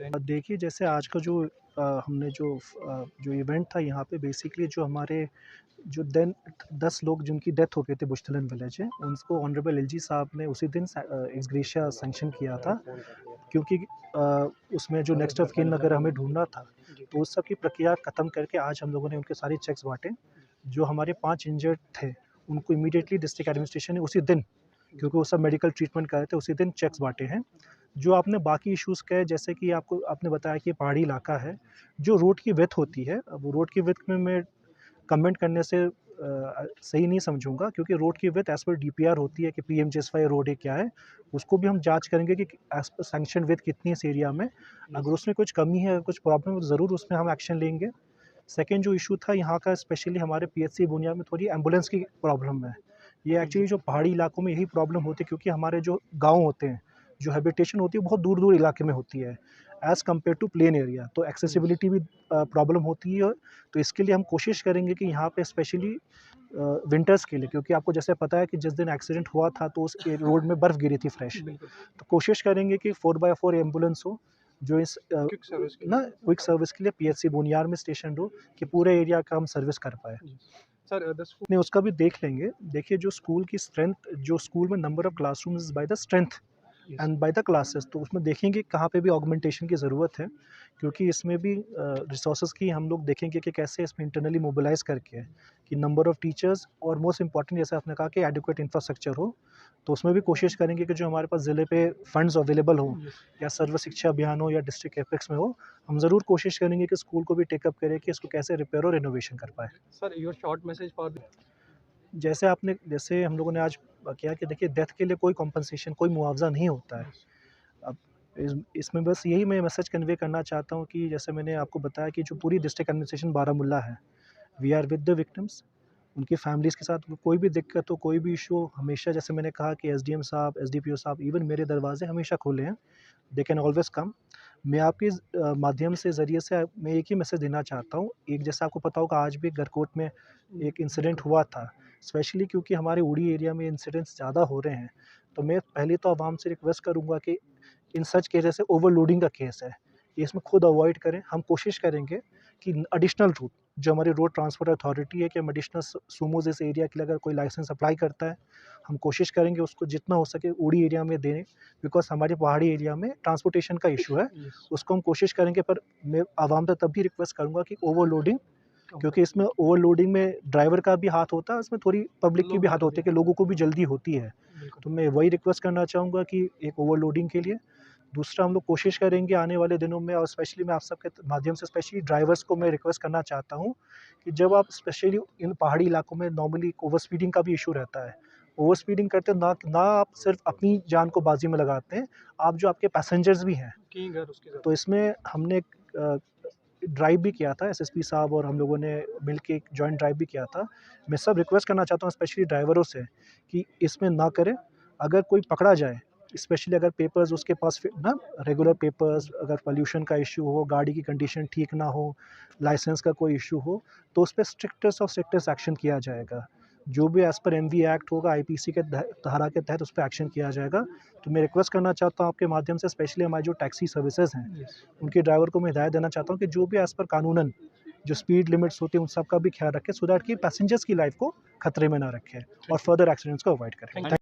देखिए, जैसे आज का जो हमने जो इवेंट था यहाँ पे बेसिकली जो हमारे जो देन 10 लोग जिनकी डेथ हो गई थी बुश्तलन विलेज है, उनको ऑनरेबल एलजी साहब ने उसी दिन एक्स ग्रेशिया सैंक्शन किया था क्योंकि उसमें जो नेक्स्ट ऑफ किन अगर हमें ढूँढना था, तो उस सब की प्रक्रिया खत्म करके आज हम लोगों ने उनके सारे चेक्स बाँटे। जो हमारे 5 इंजर्ड थे, उनको इमीडिएटली डिस्ट्रिक्ट एडमिनिस्ट्रेशन ने उसी दिन, क्योंकि वो सब मेडिकल ट्रीटमेंट कर रहे थे, उसी दिन चेक्स बाँटे हैं। जो आपने बाकी इश्यूज़ कहे, जैसे कि आपने बताया कि ये पहाड़ी इलाका है, जो रोड की विड्थ होती है, अब रोड की विड्थ में मैं कमेंट करने से सही नहीं समझूँगा, क्योंकि रोड की विड्थ एज़ पर डीपीआर होती है कि पीएमजीएसवाई रोड है क्या है, उसको भी हम जाँच करेंगे कि एज़ पर सैंक्शन विड्थ कितनी है इस एरिया में। अगर उसमें कुछ कमी है, कुछ प्रॉब्लम है, तो ज़रूर उसमें हम एक्शन लेंगे। सेकंड जो इश्यू था यहाँ का, स्पेशली हमारे पीएचसी बोनिया में थोड़ी एम्बुलेंस की प्रॉब्लम है। ये एक्चुअली जो पहाड़ी इलाकों में यही प्रॉब्लम होती है, क्योंकि हमारे जो गाँव होते हैं, जो हैबिटेशन होती है, बहुत दूर-दूर इलाके में होती है, as compare to plain area, तो एक्सेसिबिलिटी भी प्रॉब्लम होती है। तो इसके लिए हम कोशिश करेंगे कि यहाँ पे स्पेशली विंटर्स के लिए, क्योंकि आपको जैसे पता है कि जिस दिन एक्सीडेंट हुआ था तो उस रोड में बर्फ़ गिरी थी फ्रेश। तो कोशिश करेंगे कि 4x4 एम्बुलेंस हो, जो इस क्विक सर्विस के लिए पीएचसी बोनियार में स्टेशन हो, कि पूरे एरिया का हम सर्विस कर पाएँ। सर नहीं, उसका भी देख लेंगे। देखिए, जो स्कूल की स्ट्रेंथ, जो स्कूल में number of classrooms is by the strength and by the classes, तो उसमें देखेंगे कहाँ पे भी ऑगमेंटेशन की ज़रूरत है, क्योंकि इसमें भी रिसोर्सेज की हम लोग देखेंगे कि कैसे इसमें इंटरनली मोबिलाइज करके कि नंबर ऑफ टीचर्स और मोस्ट इंपॉर्टेंट, जैसे आपने कहा कि एडिक्वेट इंफ्रास्ट्रक्चर हो, तो उसमें भी कोशिश करेंगे कि जो हमारे पास ज़िले पे फंड्स अवेलेबल हो, या सर्व शिक्षा अभियान हो, या डिस्ट्रिक्ट एपेक्स में हो, हम ज़रूर कोशिश करेंगे कि स्कूल को भी टेकअप करें कि इसको कैसे रिपेयर और रिनोवेशन कर पाए। Sir your short message for जैसे हम लोगों ने आज किया कि देखिए, डेथ के लिए कोई कॉम्पेंसेशन, कोई मुआवज़ा नहीं होता है। अब इसमें बस यही मैं मैसेज कन्वे करना चाहता हूँ कि जैसे मैंने आपको बताया कि जो पूरी डिस्ट्रिक्ट एडमिनिस्ट्रेशन बारामूला है, we are with the victims, उनकी फैमिलीज़ के साथ कोई भी दिक्कत हो, कोई भी इश्यू हो, हमेशा जैसे मैंने कहा कि एसडीएम साहब, एसडीपीओ साहब, इवन मेरे दरवाज़े हमेशा खुले हैं, दे कैन ऑलवेज़ कम। मैं आपके माध्यम से ज़रिए से मैं एक ही मैसेज देना चाहता हूँ। एक, जैसे आपको पता होगा, आज भी गरकोट में एक इंसिडेंट हुआ था, स्पेशली क्योंकि हमारे उड़ी एरिया में इंसिडेंट्स ज़्यादा हो रहे हैं। तो मैं पहले तो आवाम से रिक्वेस्ट करूँगा कि इन सच केस, जैसे ओवरलोडिंग का केस है, ये इसमें खुद अवॉइड करें। हम कोशिश करेंगे कि एडिशनल रूट, जो हमारी रोड ट्रांसपोर्ट अथॉरिटी है, कि हम एडिशनल सूमोज़ इस एरिया के लिए अगर कोई लाइसेंस अप्लाई करता है, हम कोशिश करेंगे उसको जितना हो सके उड़ी एरिया में दें, बिकॉज़ हमारे पहाड़ी एरिया में ट्रांसपोर्टेशन का इश्यू है, उसको हम कोशिश करेंगे। पर मैं आवाम से तब भी रिक्वेस्ट करूँगा कि ओवरलोडिंग, क्योंकि इसमें ओवरलोडिंग में ड्राइवर का भी हाथ होता है, उसमें थोड़ी पब्लिक की भी हाथ होती है, कि लोगों को भी जल्दी होती है। तो मैं वही रिक्वेस्ट करना चाहूँगा कि एक ओवरलोडिंग के लिए। दूसरा, हम लोग कोशिश करेंगे आने वाले दिनों में, और स्पेशली मैं आप सबके माध्यम से स्पेशली ड्राइवर्स को मैं रिक्वेस्ट करना चाहता हूँ कि जब आप स्पेशली इन पहाड़ी इलाकों में, नॉर्मली ओवर स्पीडिंग का भी इशू रहता है। ओवर स्पीडिंग करते ना ना आप सिर्फ अपनी जान को बाजी में लगाते हैं, आप जो आपके पैसेंजर्स भी हैं। तो इसमें हमने ड्राइव भी किया था, एसएसपी साहब और हम लोगों ने मिलके एक जॉइंट ड्राइव भी किया था। मैं सब रिक्वेस्ट करना चाहता हूँ स्पेशली ड्राइवरों से कि इसमें ना करें। अगर कोई पकड़ा जाए, स्पेशली अगर पेपर्स उसके पास ना रेगुलर पेपर्स, अगर पॉल्यूशन का इश्यू हो, गाड़ी की कंडीशन ठीक ना हो, लाइसेंस का कोई इश्यू हो, तो उस पे स्ट्रिक्टेस्ट ऑफ स्ट्रिक्टेस्ट एक्शन किया जाएगा। जो भी एज़ पर एमवी एक्ट होगा, आईपीसी के धारा के तहत उस पे एक्शन किया जाएगा। तो मैं रिक्वेस्ट करना चाहता हूँ आपके माध्यम से, स्पेशली हमारी जो टैक्सी सर्विसेज़ हैं, उनके ड्राइवर को मैं हिदायत देना चाहता हूँ कि जो भी एज़ पर कानूनन जो स्पीड लिमिट्स होती हैं, उन सब का भी ख्याल रखें, सो दैट कि पैसेंजर्स की लाइफ़ को खतरे में ना रखें और फर्दर एक्सीडेंट्स को अवॉइड करें।